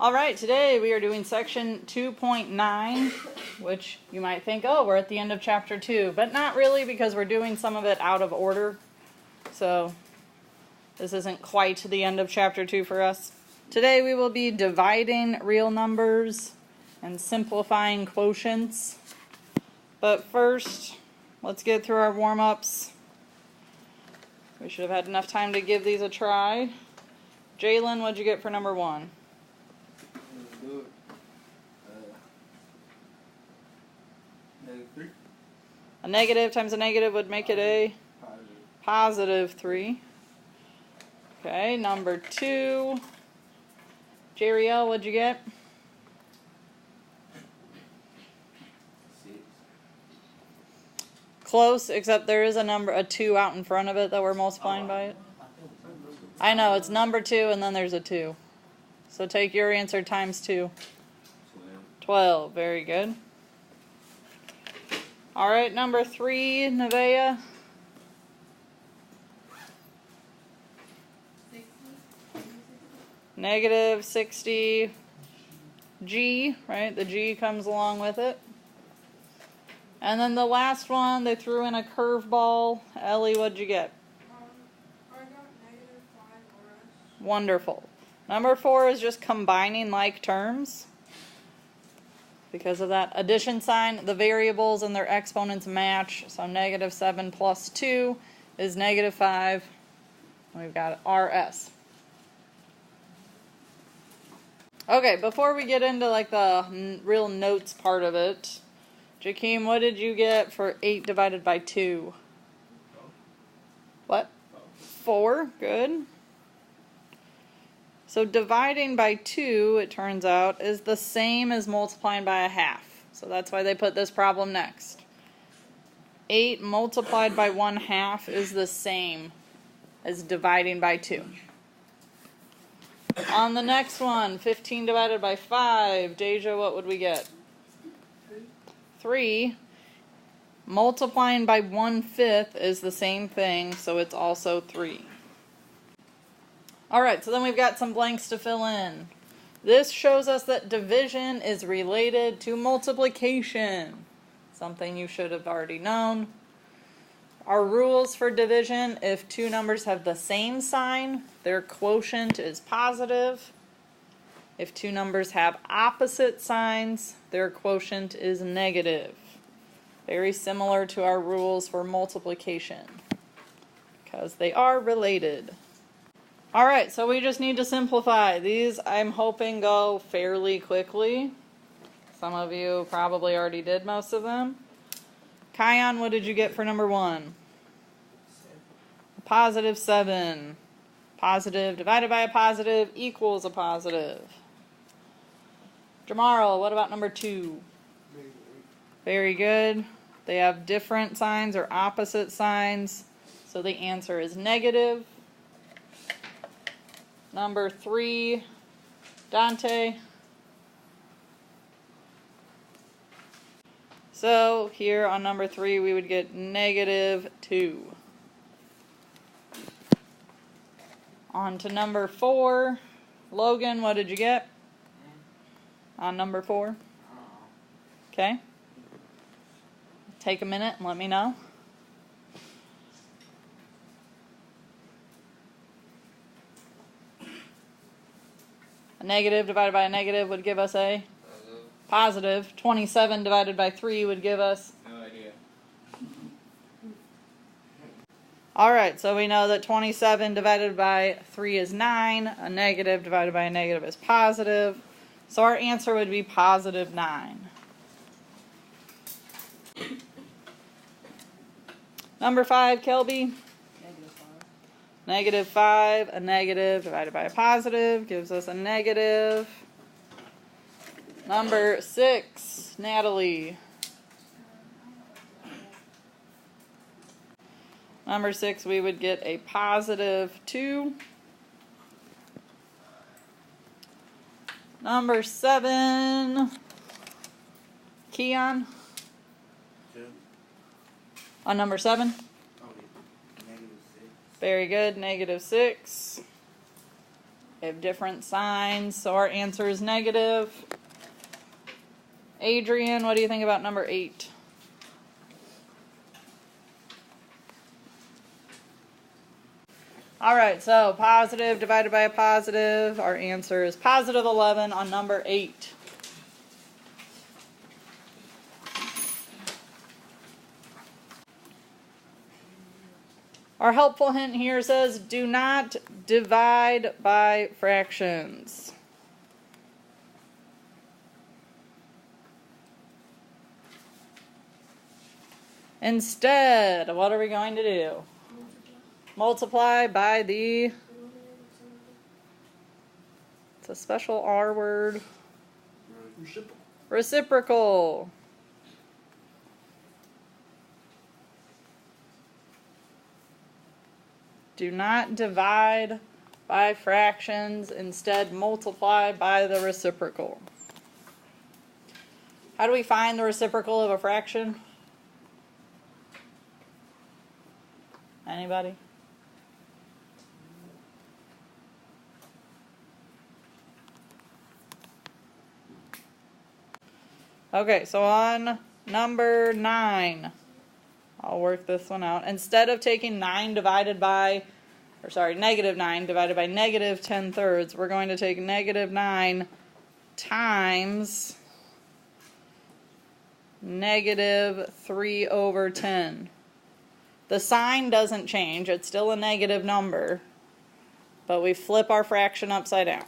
All right, today we are doing section 2.9, which you might think, oh, we're at the end of chapter 2, but not really because we're doing some of it out of order. So this isn't quite the end of chapter 2 for us. Today we will be dividing real numbers and simplifying quotients. But first, let's get through our warm-ups. We should have had enough time to give these a try. Jalen, what'd you get for number 1? -3. A negative times a negative would make it a positive 3. Okay, number 2. Jariel, what'd you get? 6. Close, except there is a 2 out in front of it that we're multiplying by it. I know, it's number 2 and then there's a 2. So take your answer times 2. 12, very good. Alright, number 3, Nevaeh. 60. -60. G, right? The G comes along with it. And then the last one, they threw in a curveball. Ellie, what'd you get? I got -5 or less. Wonderful. Number 4 is just combining like terms. Because of that addition sign, the variables and their exponents match. So -7 plus 2 is -5. We've got RS. Okay, before we get into like the real notes part of it, Jakeem, what did you get for 8 divided by 2? What? 4, good. So dividing by 2, it turns out, is the same as multiplying by a half. So that's why they put this problem next. 8 multiplied by 1/2 is the same as dividing by 2. On the next one, 15 divided by 5. Deja, what would we get? 3. Multiplying by 1/5 is the same thing, so it's also 3. Alright, so then we've got some blanks to fill in. This shows us that division is related to multiplication. Something you should have already known. Our rules for division: if two numbers have the same sign, their quotient is positive. If two numbers have opposite signs, their quotient is negative. Very similar to our rules for multiplication, because they are related. Alright, so we just need to simplify. These, I'm hoping, go fairly quickly. Some of you probably already did most of them. Kion, what did you get for number 1? A +7. Positive divided by a positive equals a positive. Jamarl, what about number 2? Very good. They have different signs or opposite signs, so the answer is negative. Number 3, Dante. So here on number 3 we would get -2. On to number 4. Logan, what did you get on number 4? Okay. Take a minute and let me know. A negative divided by a negative would give us a positive. 27 divided by 3 would give us... No idea. Alright, so we know that 27 divided by 3 is 9. A negative divided by a negative is positive. So our answer would be +9. Number 5, Kelby. -5, a negative divided by a positive gives us a negative. Number 6, Natalie. Number 6, we would get a +2. Number 7, Keon. 2. On number 7. -6. Very good, -6. They have different signs, so our answer is negative. Adrian, what do you think about number 8? Alright, so positive divided by a positive. Our answer is positive 11 on number 8. Our helpful hint here says, do not divide by fractions. Instead, what are we going to do? Multiply by the, it's a special R word, reciprocal. Do not divide by fractions, instead multiply by the reciprocal. How do we find the reciprocal of a fraction? Anybody? Okay, so on number 9, I'll work this one out. Instead of taking 9 divided by, negative 9 divided by negative 10/3, we're going to take negative 9 times negative 3/10. The sign doesn't change, it's still a negative number, but we flip our fraction upside down.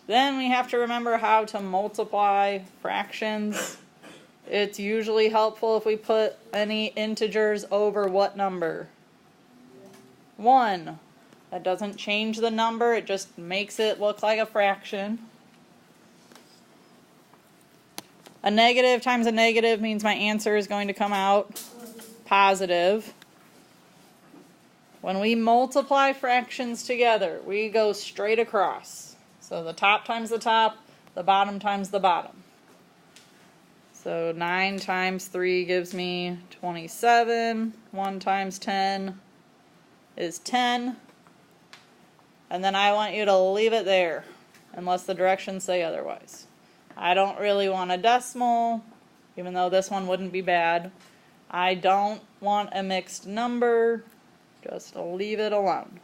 Then we have to remember how to multiply fractions. It's usually helpful if we put any integers over what number? 1. That doesn't change the number, it just makes it look like a fraction. A negative times a negative means my answer is going to come out positive. When we multiply fractions together, we go straight across. So the top times the top, the bottom times the bottom. So 9 times 3 gives me 27. 1 times 10 is 10. And then I want you to leave it there, unless the directions say otherwise. I don't really want a decimal, even though this one wouldn't be bad. I don't want a mixed number, just leave it alone.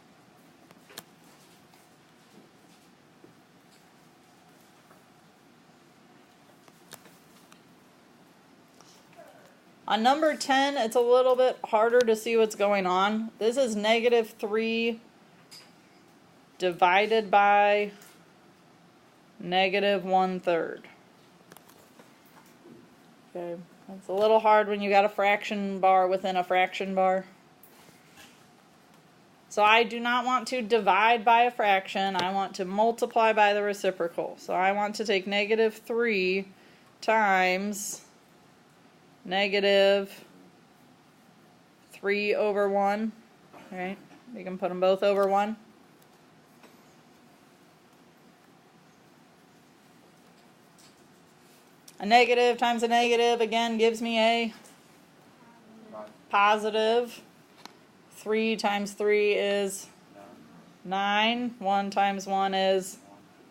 On number 10, it's a little bit harder to see what's going on. This is negative 3 divided by negative 1/3. Okay, it's a little hard when you got a fraction bar within a fraction bar. So I do not want to divide by a fraction, I want to multiply by the reciprocal. So I want to take negative 3 times negative 3/1. Right? We can put them both over 1. A negative times a negative again gives me a positive. 3 times 3 is 9. 1 times 1 is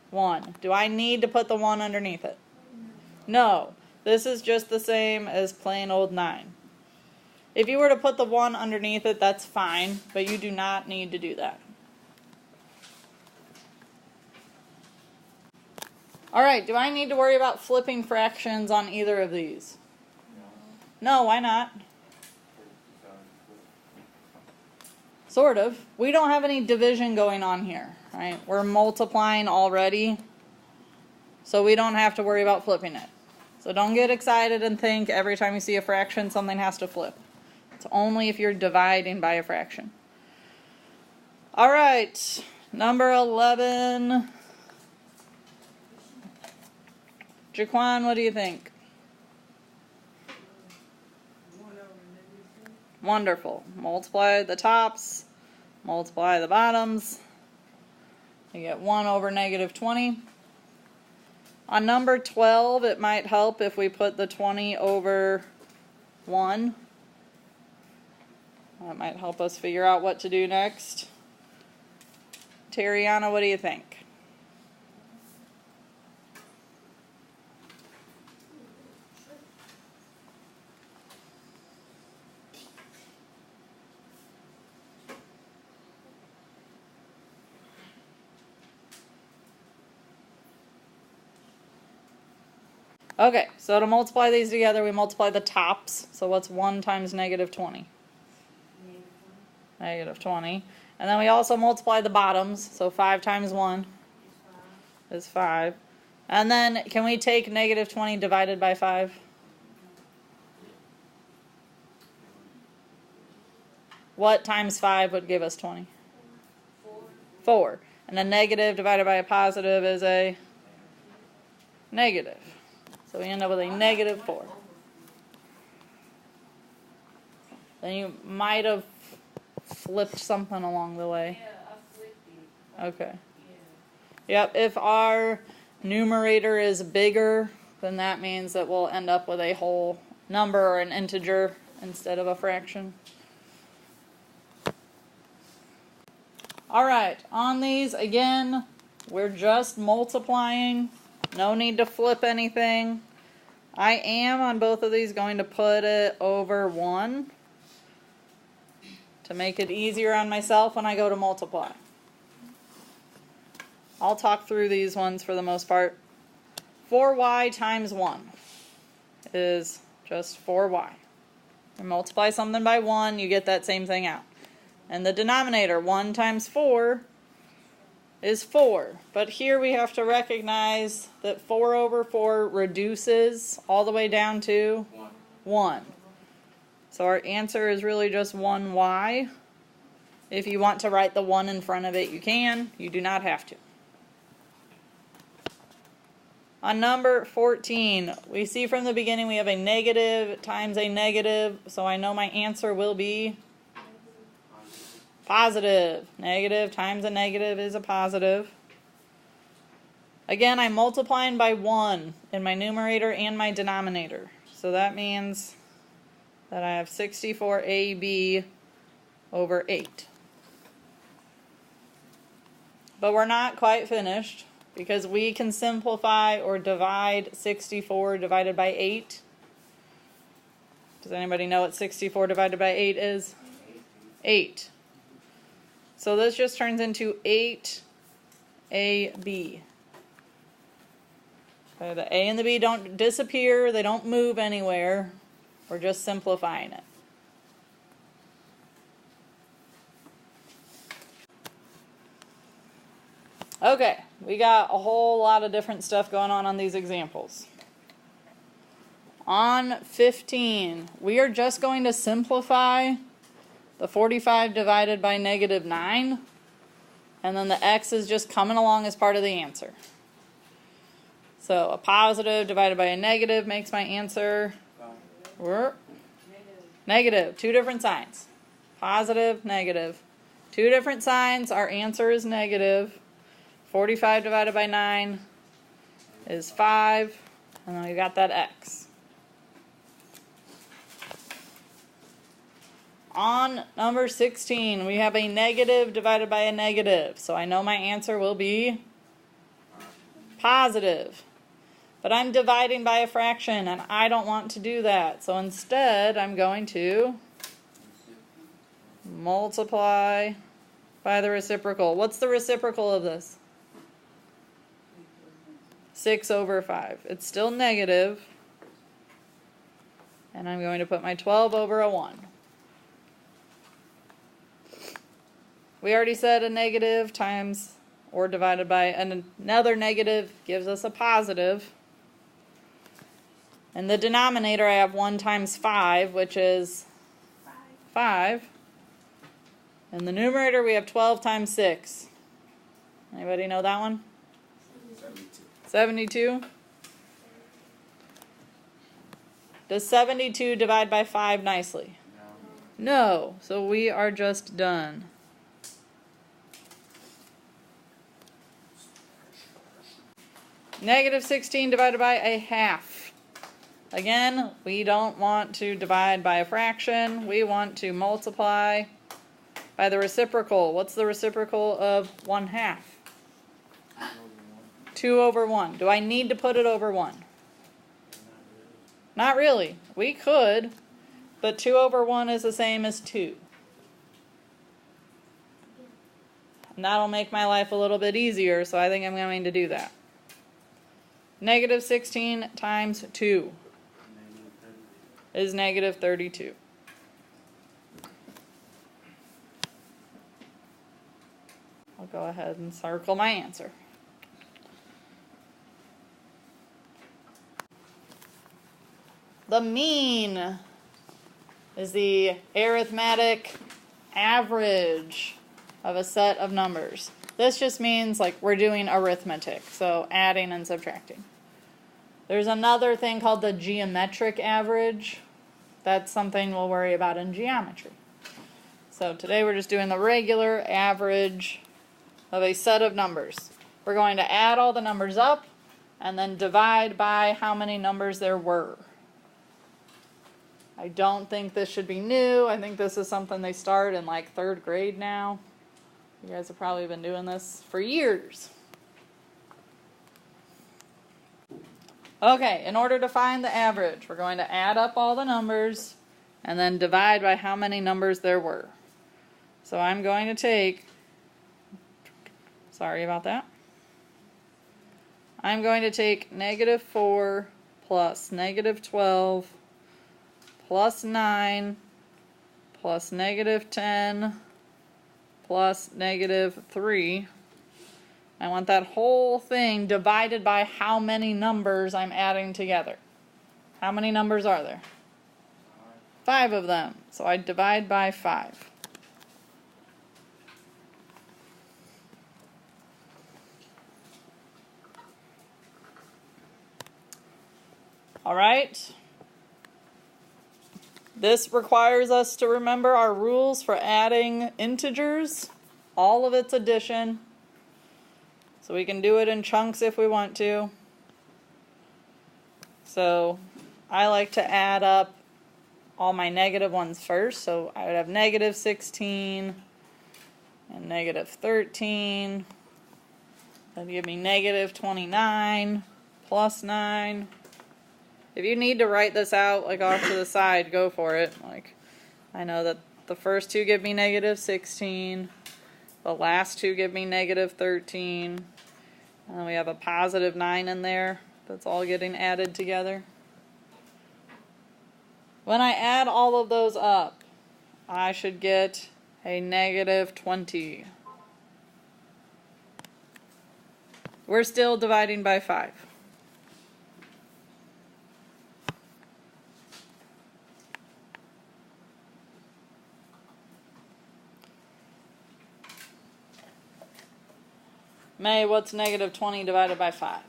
1. Do I need to put the 1 underneath it? No. This is just the same as plain old 9. If you were to put the 1 underneath it, that's fine, but you do not need to do that. Alright, do I need to worry about flipping fractions on either of these? No, why not? Sort of. We don't have any division going on here, right? We're multiplying already, so we don't have to worry about flipping it. So don't get excited and think every time you see a fraction something has to flip. It's only if you're dividing by a fraction. Alright, number 11. Jaquan, what do you think? Wonderful. Multiply the tops, multiply the bottoms. You get 1 over negative 20. On number 12, it might help if we put the 20 over 1. That might help us figure out what to do next. Tariana, what do you think? Okay, so to multiply these together, we multiply the tops. So what's 1 times negative 20? Negative 20. And then we also multiply the bottoms. So 5 times 1 is 5. And then can we take negative 20 divided by 5? What times 5 would give us 20? 4. And a negative divided by a positive is a negative. So we end up with a negative 4. Then you might have flipped something along the way. Yeah, I flipped it. Okay. Yeah. Yep, if our numerator is bigger, then that means that we'll end up with a whole number or an integer instead of a fraction. Alright, on these, again, we're just multiplying. No need to flip anything. I am on both of these going to put it over 1 to make it easier on myself when I go to multiply. I'll talk through these ones for the most part. 4y times 1 is just 4y. You multiply something by 1, you get that same thing out. And the denominator, 1 times 4, is 4. But here we have to recognize that 4 over 4 reduces all the way down to 1. So our answer is really just 1y. If you want to write the 1 in front of it, you can. You do not have to. On number 14, we see from the beginning we have a negative times a negative, so I know my answer will be positive. Negative times a negative is a positive. Again, I'm multiplying by 1 in my numerator and my denominator. So that means that I have 64ab over 8. But we're not quite finished because we can simplify or divide 64 divided by 8. Does anybody know what 64 divided by 8 is? 8. So this just turns into 8ab. Okay, the a and the b don't disappear, they don't move anywhere. We're just simplifying it. Okay, we got a whole lot of different stuff going on these examples. On 15, we are just going to simplify the 45 divided by negative 9, and then the x is just coming along as part of the answer. So a positive divided by a negative makes my answer negative. 2 different signs. Positive, negative. 2 different signs, our answer is negative. 45 divided by 9 is 5, and then we got that x. On number 16, we have a negative divided by a negative. So I know my answer will be positive. But I'm dividing by a fraction, and I don't want to do that. So instead, I'm going to multiply by the reciprocal. What's the reciprocal of this? 6 over 5. It's still negative. And I'm going to put my 12 over a 1. We already said a negative times or divided by another negative gives us a positive. In the denominator, I have 1 times 5, which is 5. In the numerator, we have 12 times 6. Anybody know that one? 72. Does 72 divide by 5 nicely? No. So we are just done. Negative 16 divided by a half. Again, we don't want to divide by a fraction. We want to multiply by the reciprocal. What's the reciprocal of 1/2? 2 over 1. Do I need to put it over 1? Not really. We could, but 2 over 1 is the same as 2. And that'll make my life a little bit easier, so I think I'm going to do that. Negative 16 times 2 is negative 32. I'll go ahead and circle my answer. The mean is the arithmetic average of a set of numbers. This just means like we're doing arithmetic, so adding and subtracting. There's another thing called the geometric average. That's something we'll worry about in geometry. So today we're just doing the regular average of a set of numbers. We're going to add all the numbers up and then divide by how many numbers there were. I don't think this should be new. I think this is something they start in like 3rd grade now. You guys have probably been doing this for years. Okay, in order to find the average, we're going to add up all the numbers and then divide by how many numbers there were. So I'm going to take, sorry about that. I'm going to take negative 4 plus negative 12 plus 9 plus negative 10 plus negative 3. I want that whole thing divided by how many numbers I'm adding together. How many numbers are there? 5 of them. So I divide by 5. All right. This requires us to remember our rules for adding integers, all of its addition. So we can do it in chunks if we want to. So I like to add up all my negative ones first. So I would have negative 16 and negative 13. That'd give me negative 29 plus 9. If you need to write this out like off to the side, go for it. Like I know that the first two give me negative 16. The last two give me negative 13. And then we have a positive 9 in there. That's all getting added together. When I add all of those up, I should get a negative 20. We're still dividing by 5. May, what's negative 20 divided by 5?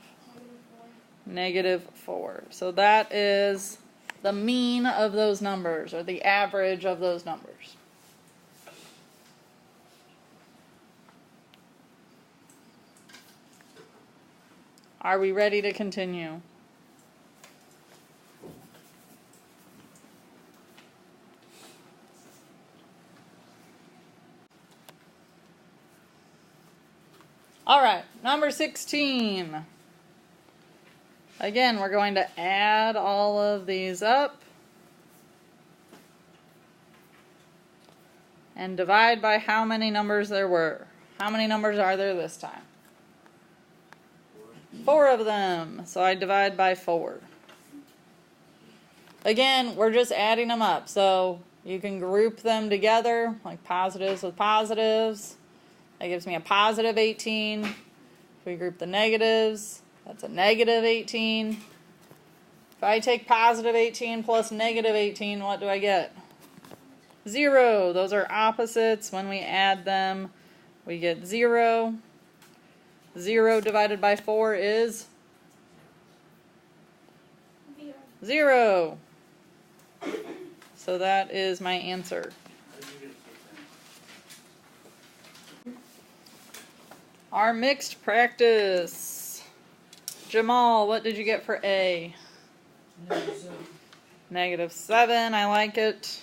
Negative 4. So that is the mean of those numbers, or the average of those numbers. Are we ready to continue? All right, number 16. Again, we're going to add all of these up and divide by how many numbers there were. How many numbers are there this time? 4 of them. So I divide by 4. Again, we're just adding them up. So you can group them together, like positives with positives. That gives me a positive 18. If we group the negatives, that's a negative 18. If I take positive 18 plus negative 18, what do I get? 0. Those are opposites. When we add them, we get 0. 0 divided by 4 is 0. So that is my answer. Our mixed practice. Jamal, what did you get for A? Negative 17. -7, I like it.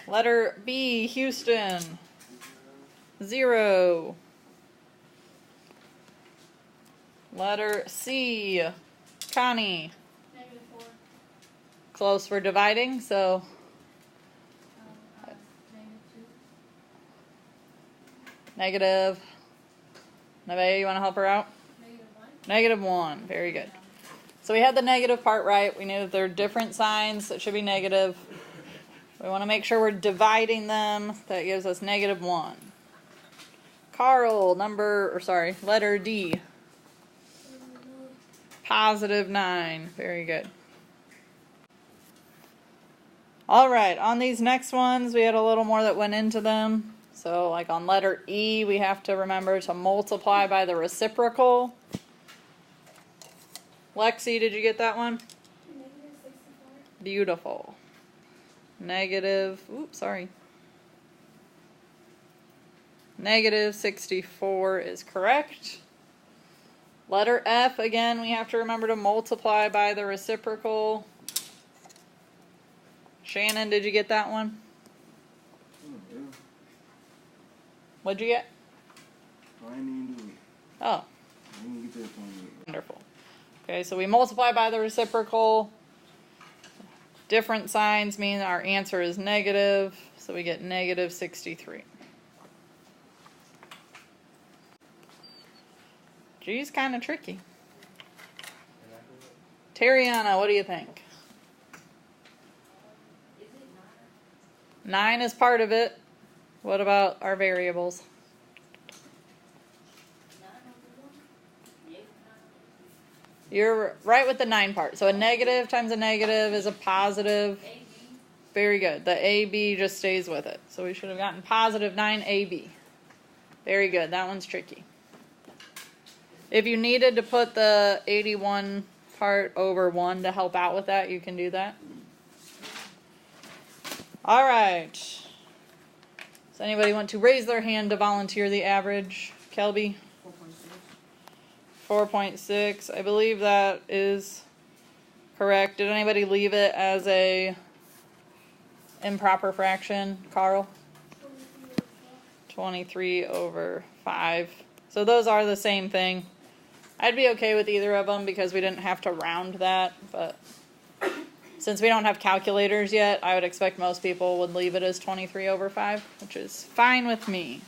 Letter B, Houston. 0. Letter C, Connie. -4. Close for dividing, so -2. negative. Nevaeh, you want to help her out? -1. -1. Very good. So we had the negative part right. We knew that they're different signs. It should be negative. We want to make sure we're dividing them. That gives us -1. Carl, letter D. +9. Very good. All right, on these next ones, we had a little more that went into them. So like on letter E, we have to remember to multiply by the reciprocal. Lexi, did you get that one? -64. Beautiful. -64 is correct. Letter F, again, we have to remember to multiply by the reciprocal. Shannon, did you get that one? What'd you get? I didn't even do it. Oh, I didn't get that one. wonderful. Okay, so we multiply by the reciprocal. Different signs mean our answer is negative, so we get -63. Geez, kind of tricky. Tariana, what do you think? 9 is part of it. What about our variables? You're right with the 9 part. So a negative times a negative is a positive. Very good. The AB just stays with it. So we should have gotten +9AB. Very good. That one's tricky. If you needed to put the 81 part over 1 to help out with that, you can do that. All right. Does anybody want to raise their hand to volunteer the average? Kelby? 4.6. I believe that is correct. Did anybody leave it as a improper fraction? Carl? 23/5. So those are the same thing. I'd be okay with either of them because we didn't have to round that, but since we don't have calculators yet, I would expect most people would leave it as 23/5, which is fine with me.